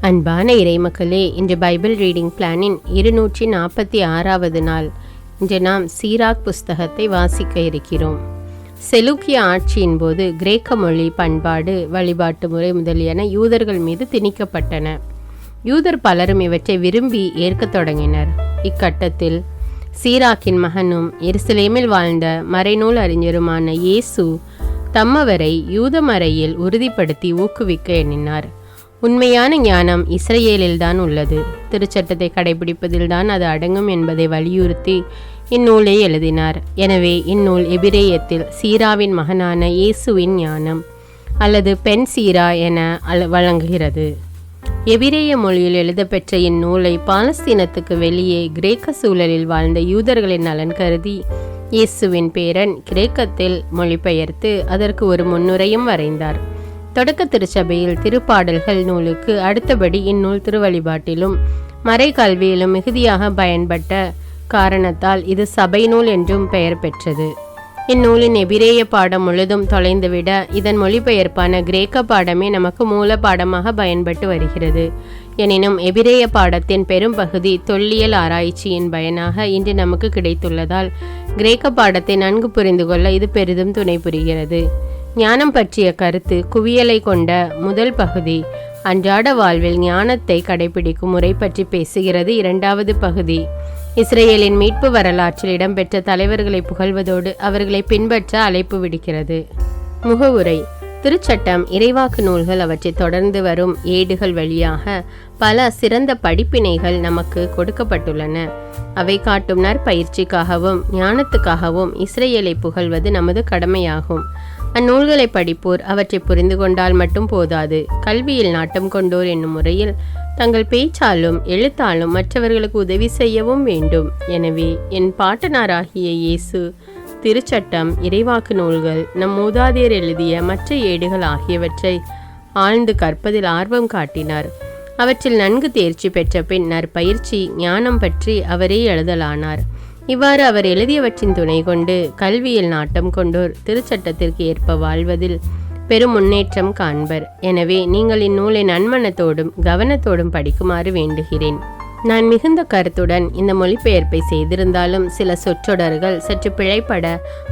அன்பான இறைமக்களே, இன்று Bible reading பிளானின் 246வது நாள். இன்று நாம் சீராக் புஸ்தகத்தை வாசிக்க இருக்கிறோம். செலூக்கிய ஆட்சியின் போது கிரேக்க மொழி, பண்பாடு, வழிபாட்டு முறை முதலியன யூதர்கள் மீது திணிக்கப்பட்டன. யூதர் பலரும் இவற்றை விரும்பி ஏற்கத் தொடங்கினர். இக்கட்டத்தில் சீராக்கின் மகனும் எருசலேமில் வாழ்ந்த மறைநூல் அறிஞருமான இயேசு தம்மவரை யூத மறையில் உறுதிப்படுத்தி ஊக்குவிக்க எண்ணினார். உண்மையான ஞானம் இஸ்ரேலில்தான் உள்ளது, திருச்சட்டத்தை கடைபிடிப்பதில்தான் அது அடங்கும் என்பதை வலியுறுத்தி இந்நூலை எழுதினார். எனவே இந்நூல் எபிரேயத்தில் சீராவின் மகனான இயேசுவின் ஞானம் அல்லது பெண் சீரா என வழங்குகிறது. எபிரேய மொழியில் எழுதப்பெற்ற இந்நூலை பாலஸ்தீனத்துக்கு வெளியே கிரேக்க சூழலில் வாழ்ந்த யூதர்களின் நலன் கருதி இயேசுவின் பேரன் கிரேக்கத்தில் மொழிபெயர்த்து அதற்கு ஒரு முன்னுரையும் வரைந்தார். தொடக்க திருச்சபையில் திருப்பாடல்கள் நூலுக்கு அடுத்தபடி இந்நூல் திருவழிபாட்டிலும் மறை கல்வியிலும் மிகுதியாக பயன்பட்ட காரணத்தால் இது சபை நூல் என்றும் பெயர் பெற்றது. இந்நூலின் எபிரேய பாடம் முழுதும் தொலைந்துவிட இதன் மொழிபெயர்ப்பான கிரேக்க பாடமே நமக்கு மூல பாடமாக பயன்பட்டு வருகிறது. எனினும் எபிரேய பாடத்தின் பெரும் பகுதி தொல்லியல் ஆராய்ச்சியின் பயனாக இன்று நமக்கு கிடைத்துள்ளதால் கிரேக்க பாடத்தை நன்கு புரிந்து கொள்ள இது பெரிதும் துணை புரிகிறது. ஞானம் பற்றிய கருத்து குவியலை கொண்ட முதல் பகுதி அன்றாட வாழ்வில் ஞானத்தை கடைபிடிக்கும் முறை பற்றி பேசுகிறது. இரண்டாவது பகுதி இஸ்ரேலின் மீட்பு வரலாற்றில் இடம்பெற்ற தலைவர்களை புகழ்வதோடு அவர்களை பின்பற்ற அழைப்பு விடுக்கிறது. முகவுரை: திருச்சட்டம், இறைவாக்கு நூல்கள், அவற்றை தொடர்ந்து வரும் ஏடுகள் வழியாக பல சிறந்த படிப்பினைகள் நமக்கு கொடுக்கப்பட்டுள்ளன. அவை காட்டும் நற்பயிற்சிக்காகவும் ஞானத்துக்காகவும் இஸ்ரேலை புகழ்வது நமது கடமையாகும். அந்நூல்களை படிப்போர் அவற்றை புரிந்து கொண்டால் மட்டும் போதாது, கல்வியில் நாட்டம் கொண்டோர் என்னும் முறையில் தங்கள் பேச்சாலும் எழுத்தாலும் மற்றவர்களுக்கு உதவி செய்யவும் வேண்டும். எனவே என் பாட்டனாராகிய இயேசு திருச்சட்டம், இறைவாக்கு நூல்கள், நம் மூதாதையர் எழுதிய மற்ற ஏடுகள் ஆகியவற்றை ஆழ்ந்து கற்பதில் ஆர்வம் காட்டினார். அவற்றில் நன்கு தேர்ச்சி பெற்ற பின் நற்பயிற்சி, ஞானம் பற்றி அவரே எழுதலானார். இவ்வாறு அவர் எழுதியவற்றின் துணை கொண்டு கல்வியில் நாட்டம் கொண்டோர் திருச்சட்டத்திற்கு ஏற்ப வாழ்வதில் பெரும் முன்னேற்றம் காண்பர். எனவே நீங்கள் இந்நூலை நன்மனத்தோடும் கவனத்தோடும் படிக்குமாறு வேண்டுகிறேன். நான் மிகுந்த கருத்துடன் இந்த மொழிபெயர்ப்பை செய்திருந்தாலும் சில சொற்றொடர்கள் சற்று பிழைப்பட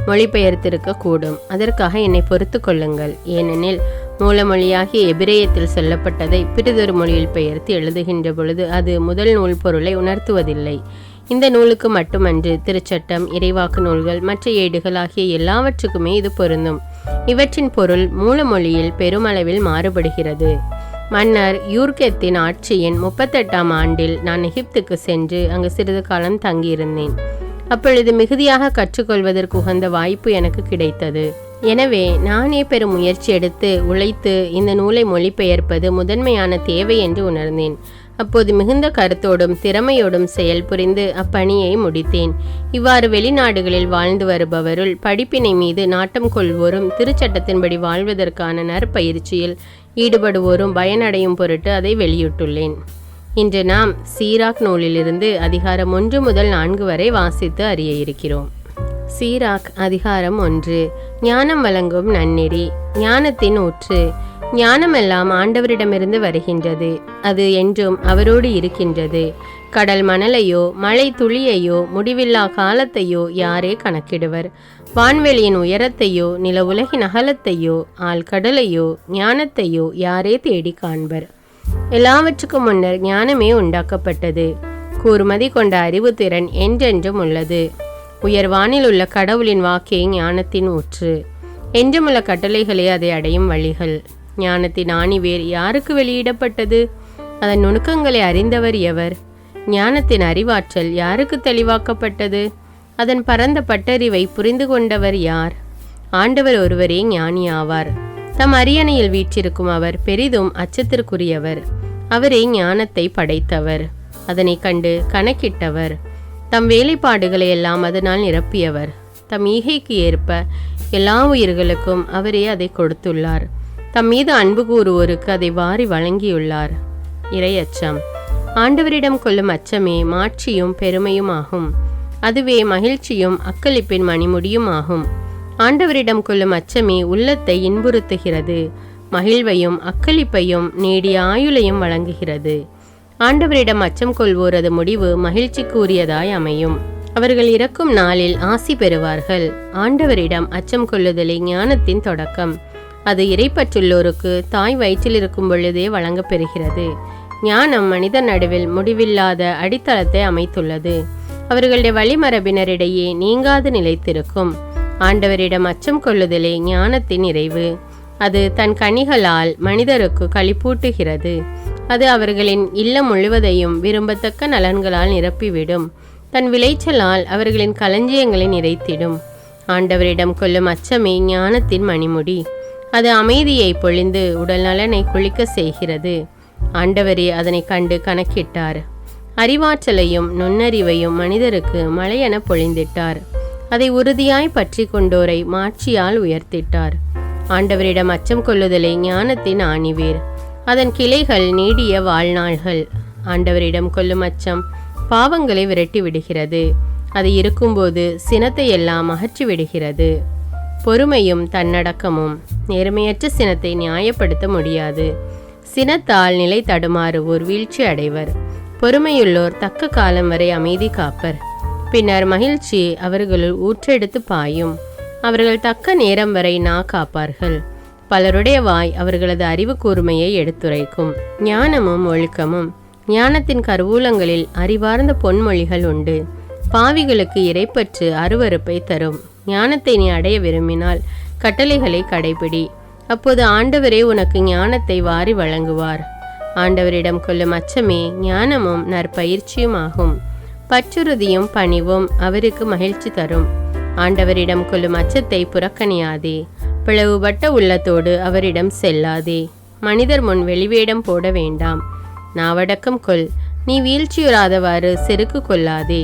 மொழிபெயர்த்திருக்க கூடும். அதற்காக என்னை பொறுத்து கொள்ளுங்கள். ஏனெனில் மூலமொழியாகிய எபிரேயத்தில் சொல்லப்பட்டதை பிறிதொரு மொழியில் பெயர்த்து எழுதுகின்ற பொழுது அது முதல் நூல் பொருளை உணர்த்துவதில்லை. இந்த நூலுக்கு மட்டுமன்று, திருச்சட்டம், இறைவாக்கு நூல்கள், மற்ற ஏடுகள் ஆகிய எல்லாவற்றுக்குமே இது பொருந்தும். இவற்றின் பொருள் மூலமொழியில் பெருமளவில் மாறுபடுகிறது. மன்னர் யூர்கெத்தின் ஆட்சியின் 38ஆம் ஆண்டில் நான் எகிப்துக்கு சென்று அங்கு சிறிது காலம் தங்கியிருந்தேன். அப்பொழுது மிகுதியாக கற்றுக்கொள்வதற்கு உகந்த வாய்ப்பு எனக்கு கிடைத்தது. எனவே நானே பெரும் முயற்சி எடுத்து உழைத்து இந்த நூலை மொழிபெயர்ப்பது முதன்மையான தேவை என்று உணர்ந்தேன். அப்போது மிகுந்த கருத்தோடும் திறமையோடும் செயல் புரிந்து அப்பணியை முடித்தேன். இவ்வாறு வெளிநாடுகளில் வாழ்ந்து வருபவருள் படிப்பினை மீது நாட்டம் கொள்வோரும் திருச்சட்டத்தின்படி வாழ்வதற்கான நற்பயிற்சியில் ஈடுபடுவோரும் பயனடையும் பொருட்டு அதை வெளியிட்டுள்ளேன். இன்று நாம் சீராக் நூலிலிருந்து அதிகாரம் 1 முதல் 4 வரை வாசித்து அறிய இருக்கிறோம். சீராக் அதிகாரம் 1. ஞானம் வழங்கும் நன்னெறி. ஞானத்தின் ஊற்று. ஞானமெல்லாம் ஆண்டவரிடமிருந்து வருகின்றது, அது என்றும் அவரோடு இருக்கின்றது. கடல் மணலையோ மழை துளியையோ முடிவில்லா காலத்தையோ யாரே கணக்கிடுவர்? வான்வெளியின் உயரத்தையோ நில உலகின் அகலத்தையோ ஆழ்கடலையோ ஞானத்தையோ யாரே தேடி காண்பர்? எல்லாவற்றுக்கும் முன்னர் ஞானமே உண்டாக்கப்பட்டது. கூர்மதி கொண்ட அறிவு திறன் என்றென்றும் உள்ளது. உயர்வானில் உள்ள கடவுளின் வாக்கே ஞானத்தின் ஊற்று. என்றுமுள்ள கட்டளைகளே அதை அடையும் வழிகள். ஞானத்தின் ஆணிவேர் யாருக்கு வெளியிடப்பட்டது? அதன் நுணுக்கங்களை அறிந்தவர் எவர்? ஞானத்தின் அறிவாற்றல் யாருக்கு தெளிவாக்கப்பட்டது? அதன் பரந்த பட்டறிவை புரிந்து கொண்டவர் யார்? ஆண்டவர் ஒருவரே ஞானி ஆவார். தம் அரியணையில் வீற்றிருக்கும் அவர் பெரிதும் அச்சத்திற்குரியவர். அவரே ஞானத்தை படைத்தவர், அதனை கண்டு கணக்கிட்டவர். தம் வேலைப்பாடுகளை எல்லாம் அதனால் நிரப்பியவர். தம் ஈகைக்கு ஏற்ப எல்லா உயிர்களுக்கும் அவரே அதை கொடுத்துள்ளார். தம் மீது அன்பு கூறுவோருக்கு அதை வாரி வழங்கியுள்ளார். இறையச்சம். ஆண்டவரிடம் கொள்ளும் அச்சமே மாட்சியும் பெருமையும் ஆகும். அதுவே மகிழ்ச்சியும் அக்களிப்பின் மணிமுடியும் ஆகும். ஆண்டவரிடம் கொள்ளும் அச்சமே உள்ளத்தை இன்புறுத்துகிறது. மகிழ்வையும் அக்களிப்பையும் நீடிய ஆயுளையும் வழங்குகிறது. ஆண்டவரிடம் அச்சம் கொள்வோரது முடிவு மகிழ்ச்சிக்கு உரியதாய் அமையும். அவர்கள் இறக்கும் நாளில் ஆசி பெறுவார்கள். ஆண்டவரிடம் அச்சம் கொள்ளுதலே ஞானத்தின் தொடக்கம். அது இறைப்பற்றுள்ளோருக்கு தாய் வயிற்றில் இருக்கும் பொழுதே வழங்கப் பெறுகிறது. ஞானம் மனித நடுவில் முடிவில்லாத அடித்தளத்தை அமைத்துள்ளது. அவர்களுடைய வழிமரபினரிடையே நீங்காது நிலைத்திருக்கும். ஆண்டவரிடம் அச்சம் கொள்ளுதலே ஞானத்தின் நிறைவு. அது தன் கனிகளால் மனிதருக்கு களிப்பூட்டுகிறது. அது அவர்களின் இல்லம் முழுவதையும் விரும்பத்தக்க நலன்களால் நிரப்பிவிடும். தன் விளைச்சலால் அவர்களின் களஞ்சியங்களை நிறைத்திடும். ஆண்டவரிடம் கொள்ளும் அச்சமே ஞானத்தின் மணிமுடி. அது அமைதியை பொழிந்து உடல் நலனை குளிக்க செய்கிறது. ஆண்டவரே அதனை கண்டு கணக்கிட்டார். அறிவாற்றலையும் நுண்ணறிவையும் மனிதருக்கு மழையென பொழிந்திட்டார். அதை உறுதியாய் பற்றி கொண்டோரை மாட்சியால் உயர்த்திட்டார். ஆண்டவரிடம் அச்சம் கொள்ளுதலே ஞானத்தின் ஆணிவேர். அதன் கிளைகள் நீடிய வாழ்நாள்கள். ஆண்டவரிடம் கொள்ளும் அச்சம் பாவங்களை விரட்டி விடுகிறது. அது இருக்கும்போது சினத்தை எல்லாம் அகற்றி விடுகிறது. பொறுமையும் தன்னடக்கமும். நேர்மையற்ற சினத்தை நியாயப்படுத்த முடியாது. சினத்தால் நிலை தடுமாறுவோர் வீழ்ச்சி அடைவர். பொறுமையுள்ளோர் தக்க காலம் வரை அமைதி காப்பர். பின்னர் மகிழ்ச்சி அவர்களுள் ஊற்றெடுத்து பாயும். அவர்கள் தக்க நேரம் வரை நா காப்பார்கள். பலருடைய வாய் அவர்களது அறிவு கூர்மையை எடுத்துரைக்கும். ஞானமும் ஒழுக்கமும். ஞானத்தின் கருவூலங்களில் அறிவார்ந்த பொன்மொழிகள் உண்டு. பாவிகளுக்கு இறைப்பற்று அருவருப்பை தரும். ஞானத்தை நீ அடைய விரும்பினால் கட்டளைகளை கடைபிடி. அப்போது ஆண்டவரே உனக்கு ஞானத்தை வாரி வழங்குவார். ஆண்டவரிடம் கொள்ளும் அச்சமே ஞானமும் நற்பயிற்சியுமாகும். பற்றுறுதியும் பணிவும் அவருக்கு மகிழ்ச்சி தரும். ஆண்டவரிடம் கொள்ளும் அச்சத்தை புறக்கணியாதே. பிளவுபட்ட உள்ளத்தோடு அவரிடம் செல்லாதே. மனிதர் முன் வெளிவேடம் போட வேண்டாம். நாவடக்கம் கொள். நீ வீழ்ச்சியுறாதவாறு செருக்கு கொள்ளாதே.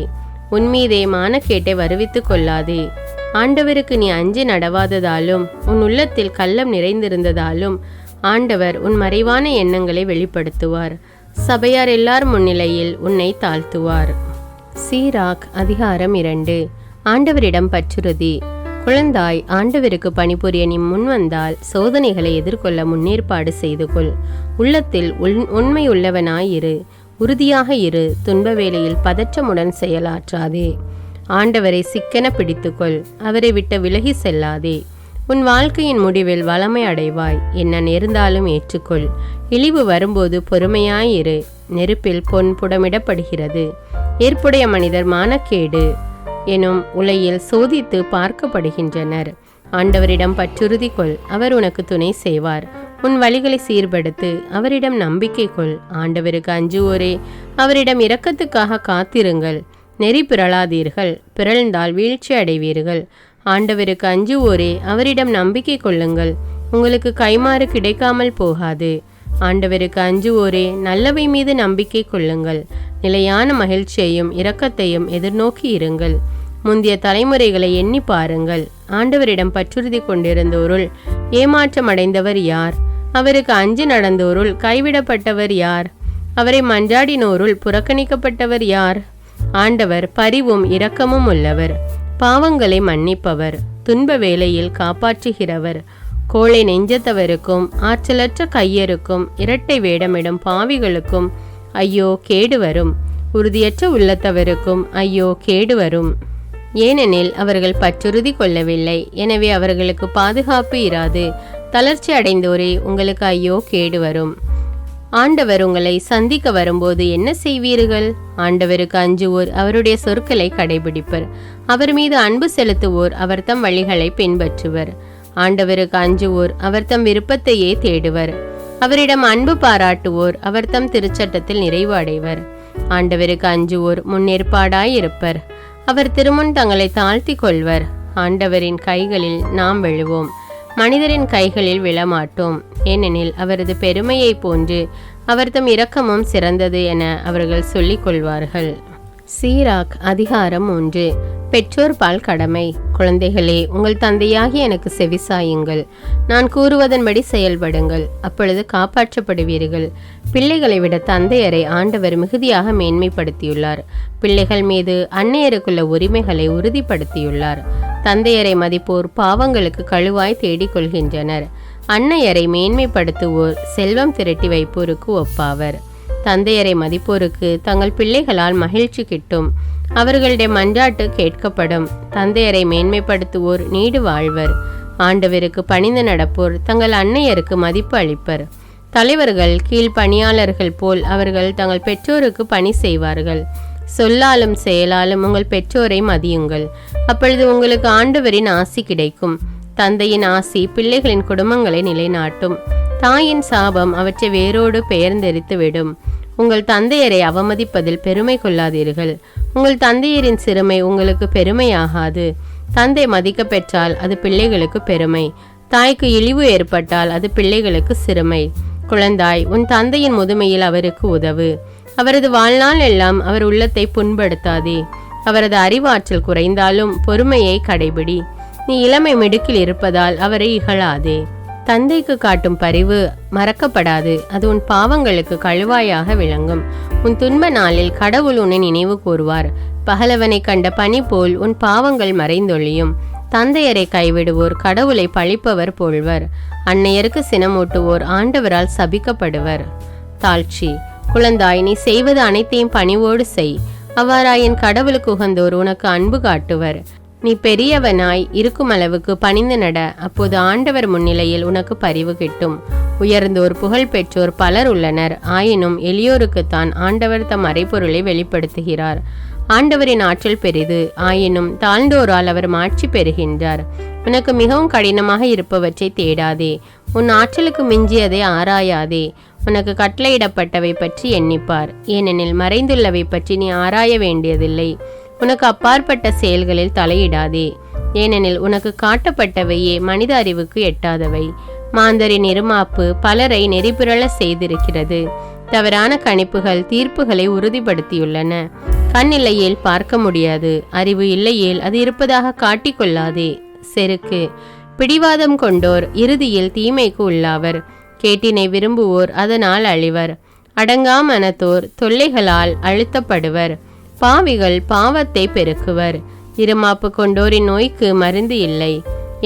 உன்மீதே மானக்கேட்டை வருவித்து கொள்ளாதே. ஆண்டவருக்கு நீ அஞ்சி நடவாததாலும் உன் உள்ளத்தில் கள்ளம் நிறைந்திருந்ததாலும் ஆண்டவர் உன் மறைவான எண்ணங்களை வெளிப்படுத்துவார். சபையார் எல்லார் முன்னிலையில் உன்னை தாழ்த்துவார். சீராக் அதிகாரம் 2. ஆண்டவரிடம் பற்றுறுதி. குழந்தாய், ஆண்டவருக்கு பணிபுரிய நீ முன்வந்தால் சோதனைகளை எதிர்கொள்ள முன்னேற்பாடு செய்து கொள். உள்ளத்தில் உண்மை உள்ளவனாயிரு. உறுதியாக இரு. துன்ப வேளையில் பதற்றமுடன் செயலாற்றாதே. ஆண்டவரை சிக்கென பிடித்துக்கொள். அவரை விட்டு விலகி செல்லாதே. உன் வாழ்க்கையின் முடிவில் வளமை அடைவாய். என்ன நேர்ந்தாலும் ஏற்றுக்கொள். இழிவு வரும்போது பொறுமையாயிரு. நெருப்பில் பொன் புடமிடப்படுகிறது. ஏற்புடைய மனிதர் மானக்கேடு எனும் உலையில் சோதித்து பார்க்கப்படுகின்றனர். ஆண்டவரிடம் பற்றுறுதி கொள். அவர் உனக்கு துணை செய்வார். உன் வழிகளை சீர்படுத்து. அவரிடம் நம்பிக்கை கொள். ஆண்டவருக்கு அஞ்சுவோரே, அவரிடம் இரக்கத்துக்காக காத்திருங்கள். நெறி பிறழாதீர்கள். பிறழ்ந்தால் வீழ்ச்சி அடைவீர்கள். ஆண்டவருக்கு அஞ்சுவோரே, அவரிடம் நம்பிக்கை கொள்ளுங்கள். உங்களுக்கு கைமாறு கிடைக்காமல் போகாது. ஆண்டவருக்கு அஞ்சுவோரே, நல்லவை மீது நம்பிக்கை கொள்ளுங்கள். நிலையான மகிழ்ச்சியையும் இரக்கத்தையும் எதிர்நோக்கி இருங்கள். முந்தைய தலைமுறைகளை எண்ணி பாருங்கள். ஆண்டவரிடம் பற்றுறுதி கொண்டிருந்தோருள் ஏமாற்றம் அடைந்தவர் யார்? அவருக்கு அஞ்சு நடந்தோருள் கைவிடப்பட்டவர் யார்? அவரை மன்றாடினோருள் புறக்கணிக்கப்பட்டவர் யார்? ஆண்டவர் பரிவும் இரக்கமும் உள்ளவர். பாவங்களை மன்னிப்பவர். துன்ப வேளையில் காப்பாற்றுகிறவர். கோழை நெஞ்சத்தவருக்கும் ஆற்றலற்ற கையருக்கும் இரட்டை வேடமிடும் பாவிகளுக்கும் ஐயோ கேடு வரும். உறுதியற்ற உள்ளத்தவருக்கும் ஐயோ கேடு வரும். ஏனெனில் அவர்கள் பற்றுறுதி கொள்ளவில்லை. எனவே அவர்களுக்கு பாதுகாப்பு இராது. தளர்ச்சி அடைந்தோரே, உங்களுக்கு ஐயோ கேடு வரும். ஆண்டவர் உங்களை சந்திக்க வரும்போது என்ன செய்வீர்கள்? ஆண்டவருக்கு அஞ்சுவோர் அவருடைய சொற்களை கடைபிடிப்பர். அவர் மீது அன்பு செலுத்துவோர் அவர் தம் வழிகளை பின்பற்றுவர். ஆண்டவருக்கு அஞ்சுவோர் அவர் தம் விருப்பத்தையே தேடுவர். அவரிடம் அன்பு பாராட்டுவோர் அவர் தம் திருச்சட்டத்தில் நிறைவு அடைவர். ஆண்டவருக்கு அஞ்சுவோர் முன்னேற்பாடாயிருப்பர். அவர் திருமுன் தங்களை தாழ்த்தி கொள்வர். ஆண்டவரின் கைகளில் நாம் விழுவோம். மனிதரின் கைகளில் விழமாட்டோம். ஏனெனில் அவரது பெருமையை போன்று அவர் தம் இரக்கமும் சிறந்தது என அவர்கள் சொல்லிக் கொள்வார்கள். சீராக் அதிகாரம் 3. பெற்றோர் பால் கடமை. குழந்தைகளே, உங்கள் தந்தையாகி எனக்கு செவிசாயுங்கள். நான் கூறுவதன்படி செயல்படுங்கள். அப்பொழுது காப்பாற்றப்படுவீர்கள். பிள்ளைகளை விட தந்தையரை ஆண்டவர் மிகுதியாக மேன்மைப்படுத்தியுள்ளார். பிள்ளைகள் மீது அன்னையருக்குள்ள உரிமைகளை உறுதிப்படுத்தியுள்ளார். தந்தையரை மதிப்போர் பாவங்களுக்கு கழுவாய் தேடிக்கொள்கின்றனர். அன்னையரை மேன்மைப்படுத்துவோர் செல்வம் திரட்டி வைப்போருக்கு ஒப்பாவர். தந்தையரை மதிப்போருக்கு தங்கள் பிள்ளைகளால் மகிழ்ச்சி கிட்டும். அவர்களுடைய மன்றாட்டு கேட்கப்படும். தந்தையரை மேன்மைப்படுத்துவோர் நீடு வாழ்வர். ஆண்டவருக்கு பணிந்து நடப்போர் தங்கள் அன்னையருக்கு மதிப்பு அளிப்பர். தலைவர்கள் கீழ் பணியாளர்கள் போல் அவர்கள் தங்கள் பெற்றோருக்கு பணி செய்வார்கள். சொல்லாலும் செயலாலும் உங்கள் பெற்றோரை மதியுங்கள். அப்பொழுது உங்களுக்கு ஆண்டவரின் ஆசி கிடைக்கும். தந்தையின் ஆசி பிள்ளைகளின் குடும்பங்களை நிலைநாட்டும். தாயின் சாபம் அவற்றை வேரோடு பெயர்ந்தெரித்து விடும். உங்கள் தந்தையரை அவமதிப்பதில் பெருமை கொள்ளாதீர்கள். உங்கள் தந்தையரின் சிறுமை உங்களுக்கு பெருமையாகாது. தந்தை மதிக்க பெற்றால் அது பிள்ளைகளுக்கு பெருமை. தாய்க்கு இழிவு ஏற்பட்டால் அது பிள்ளைகளுக்கு சிறுமை. குழந்தாய், உன் தந்தையின் முதுமையில் அவருக்கு உதவு. அவரது வாழ்நாள் எல்லாம் அவர் உள்ளத்தை புண்படுத்தாதே. அவரது அறிவாற்றல் குறைந்தாலும் பொறுமையை கடைபிடி. நீ இளமை மிடுக்கில் இருப்பதால் அவரை இகழாதே. தந்தைக்கு காட்டும் பரிவு மறக்கப்படாது. அது உன் பாவங்களுக்கு கழுவாயாக விளங்கும். உன் துன்ப நாளில் கடவுள் உன்னை நினைவு கூறுவார். பகலவனை கண்ட பனி போல் உன் பாவங்கள் மறைந்தொழியும். தந்தையரை கைவிடுவோர் கடவுளை பழிப்பவர் போல்வர். அன்னையருக்கு சினமூட்டுவோர் ஆண்டவரால் சபிக்கப்படுவர். தாழ்ச்சி. குழந்தாய், நீ செய்வது அனைத்தையும் பணிவோடு செய். அவ்வாறாயின் கடவுளுக்கு உகந்தோர் உனக்கு அன்பு காட்டுவர். நீ பெரியவனாய் இருக்கும் அளவுக்கு பணிந்து நட. அப்போது ஆண்டவர் முன்னிலையில் உனக்கு பரிவு கிட்டும். உயர்ந்தோர் புகழ் பெற்றோர் பலர் உள்ளனர். ஆயினும் எளியோருக்குத்தான் ஆண்டவர் தம் மறைபொருளை வெளிப்படுத்துகிறார். ஆண்டவரின் ஆற்றல் பெரிது. ஆயினும் தாழ்ந்தோரால் அவர் மாட்சி பெறுகின்றார். உனக்கு மிகவும் கடினமாக இருப்பவற்றை தேடாதே. உன் ஆற்றலுக்கு மிஞ்சியதை ஆராயாதே. உனக்கு கட்டளையிடப்பட்டவை பற்றி எண்ணிப்பார். ஏனெனில் மறைந்துள்ளவை பற்றி நீ ஆராய வேண்டியதில்லை. உனக்கு அப்பாற்பட்ட செயல்களில் தலையிடாதே. ஏனெனில் உனக்கு காட்டப்பட்டவையே மனித அறிவுக்கு எட்டாதவை. மாந்தரின் இருமாப்பு பலரை நெறிபிரள செய்திருக்கிறது. தவறான கணிப்புகள் தீர்ப்புகளை உறுதிப்படுத்தியுள்ளன. கண் இல்லையேல் பார்க்க முடியாது. அறிவு இல்லையேல் அது இருப்பதாக காட்டிக்கொள்ளாதே. செருக்கு. பிடிவாதம் கொண்டோர் இறுதியில் தீமைக்கு உள்ளாவர். கேட்டினை விரும்புவோர் அதனால் அழிவர். அடங்கா மனத்தோர் தொல்லைகளால் அழுத்தப்படுவர். பாவிகள் பாவத்தை பெருக்குவர். இருமாப்பு கொண்டோரின் நோய்க்கு மருந்து இல்லை.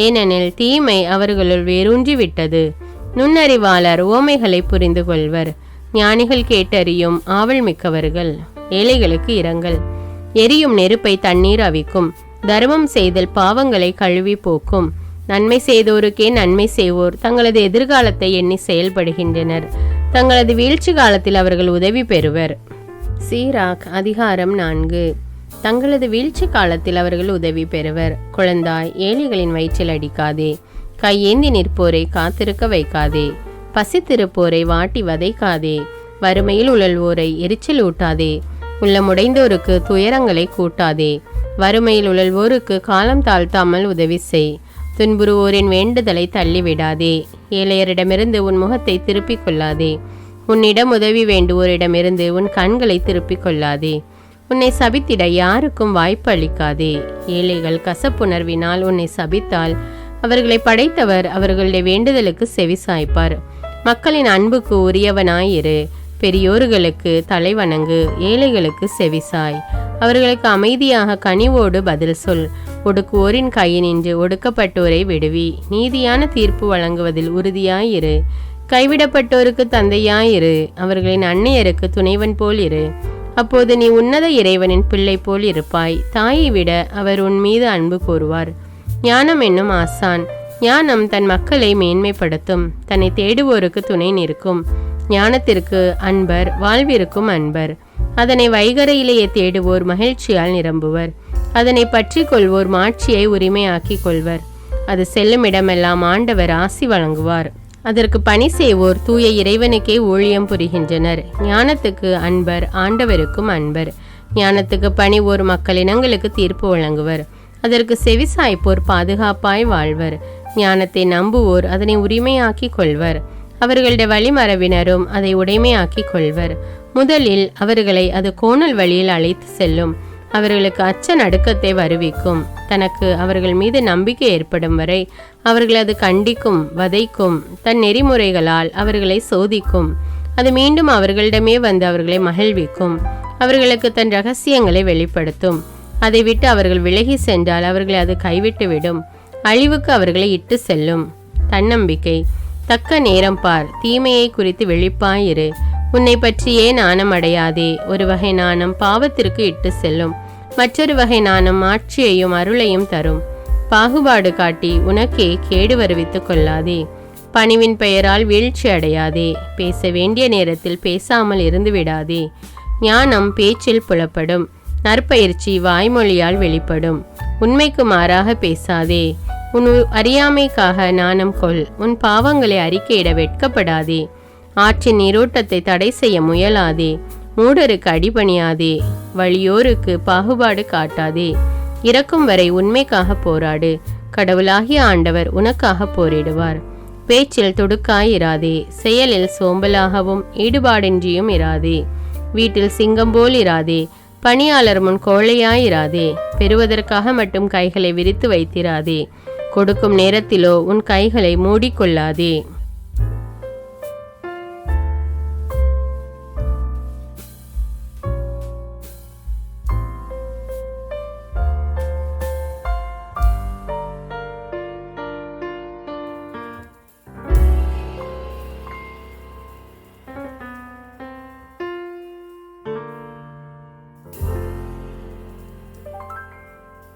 ஏனெனில் தீமை அவர்களுள் வேரூன்றி விட்டது. நுண்ணறிவாளர் உவமைகளை புரிந்து கொள்வர். ஞானிகள் கேட்டறியும் ஆவல் மிக்கவர்கள். ஏழைகளுக்கு இரங்கல். எரியும் நெருப்பை தண்ணீர் அவிக்கும். தர்மம் செய்தல் பாவங்களை கழுவி போக்கும். நன்மை செய்தோருக்கே நன்மை செய்வோர் தங்களது எதிர்காலத்தை எண்ணி செயல்படுகின்றனர். தங்களது வீழ்ச்சி காலத்தில் அவர்கள் உதவி பெறுவர். சீராக் அதிகாரம் 4. தங்களது வீழ்ச்சி காலத்தில் அவர்கள் உதவி பெறுவர். குழந்தாய், ஏழைகளின் வயிற்றில் அடிக்காதே. கையேந்தி நிற்போரை காத்திருக்க வைக்காதே. பசித்திருப்போரை வாட்டி வதைக்காதே. வறுமையில் உழல்வோரை எரிச்சல் ஊட்டாதே. உள்ளமுடைந்தோருக்கு துயரங்களை கூட்டாதே. வறுமையில் உழல்வோருக்கு காலம் தாழ்த்தாமல் உதவி செய். துன்புறுவோரின் வேண்டுதலை தள்ளிவிடாதே. ஏழையரிடமிருந்து உன் முகத்தை திருப்பிக் கொள்ளாதே. உன்னிடம் உதவி வேண்டுவோரிடமிருந்து உன் கண்களை திருப்பிக் கொள்ளாதே. உன்னை சபித்திட யாருக்கும் வாய்ப்பு அளிக்காதே. ஏழைகள் கசப்புணர்வினால் உன்னை சபித்தால் அவர்களை படைத்தவர் அவர்களுடைய வேண்டுதலுக்கு செவிசாய்ப்பார். மக்களின் அன்புக்கு உரியவனாயிரு. பெரியோர்களுக்கு தலைவணங்கு. ஏழைகளுக்கு செவிசாய். அவர்களுக்கு அமைதியாக கனிவோடு பதில் சொல். ஒடுக்குவோரின் கையினின்று ஒடுக்கப்பட்டோரை விடுவி. நீதியான தீர்ப்பு வழங்குவதில் உறுதியாயிரு. கைவிடப்பட்டோருக்கு தந்தையாயிரு. அவர்களின் அன்னையருக்கு துணைவன் போல் இரு. அப்போது நீ உன்னத இறைவனின் பிள்ளை போல் இருப்பாய். தாயை விட அவர் உன் மீது அன்பு கூறுவார். ஞானம் என்னும் ஆசான். ஞானம் தன் மக்களை மேன்மைப்படுத்தும். தன்னை தேடுவோருக்கு துணை நிற்கும். ஞானத்திற்கு அன்பர், வாழ்விற்கும் அன்பர். அதனை வைகரையிலேயே தேடுவோர் மகிழ்ச்சியால் நிரம்புவர். அதனை பற்றி கொள்வோர் மாட்சியை உரிமையாக்கி கொள்வர். அது செல்லும் இடமெல்லாம் ஆண்டவர் ஆசி வழங்குவார். அதற்கு பணி செய்வோர் தூய இறைவனுக்கே ஊழியம் புரிகின்றனர். ஞானத்துக்கு அன்பர், ஆண்டவருக்கும் அன்பர். ஞானத்துக்கு பணிவோர் மக்களினங்களுக்கு தீர்ப்பு வழங்குவர். அதற்கு செவிசாய்ப்போர் பாதுகாப்பாய் வாழ்வர். ஞானத்தை நம்புவோர் அதனை உரிமையாக்கி கொள்வர். அவர்களுடைய வழிமரபினரும் அதை உடைமையாக்கி கொள்வர். முதலில் அவர்களை அது கோணல் வழியில் அழைத்து செல்லும். அவர்களுக்கு அச்ச நடுக்கத்தை வருவிக்கும். தனக்கு அவர்கள் மீது நம்பிக்கை ஏற்படும் வரை அவர்கள் அது கண்டிக்கும், வதைக்கும். தன் நெறிமுறைகளால் அவர்களை சோதிக்கும். அது மீண்டும் அவர்களிடமே வந்து அவர்களை மகிழ்விக்கும். அவர்களுக்கு தன் இரகசியங்களை வெளிப்படுத்தும். அதை விட்டு அவர்கள் விலகி சென்றால் அவர்களை அது கைவிட்டு விடும். அழிவுக்கு அவர்களை இட்டு செல்லும். தன்னம்பிக்கை. தக்க நேரம் பார், தீமையை குறித்து விழிப்பாயிரு. உன்னை பற்றியே நாணம் அடையாதே. ஒரு வகை நாணம் பாவத்திற்கு இட்டு செல்லும், மற்றொரு வகை நாணம் ஆட்சியையும் அருளையும் தரும். பாகுபாடு காட்டி உனக்கே கேடு வருவித்துக் கொள்ளாதே. பணிவின் பெயரால் வீழ்ச்சி அடையாதே. பேச வேண்டிய நேரத்தில் பேசாமல் இருந்து விடாதே. ஞானம் பேச்சில் புலப்படும், நற்பயிற்சி வாய்மொழியால் வெளிப்படும். உண்மைக்கு மாறாக பேசாதே. உன் அறியாமைக்காக நாணம் கொள். உன் பாவங்களை அறிக்கையிட வெட்கப்படாதே. ஆற்றின் நீரோட்டத்தை தடை செய்ய முயலாதே. மூடருக்கு அடிபணியாதே. வலியோருக்கு பாகுபாடு காட்டாதே. இறக்கும் வரை உண்மைக்காக போராடு. கடவுளாகிய ஆண்டவர் உனக்காக போரிடுவார். பேச்சில் துடுக்காயிராதே. செயலில் சோம்பலாகவும் ஈடுபாடின்றியும் இராதே. வீட்டில் சிங்கம் போல் இராதே. பணியாளர் முன் கோழையாயிராதே. பெறுவதற்காக மட்டும் கைகளை விரித்து வைத்திராதே. கொடுக்கும் நேரத்திலோ உன் கைகளை மூடிக்கொள்ளாதே.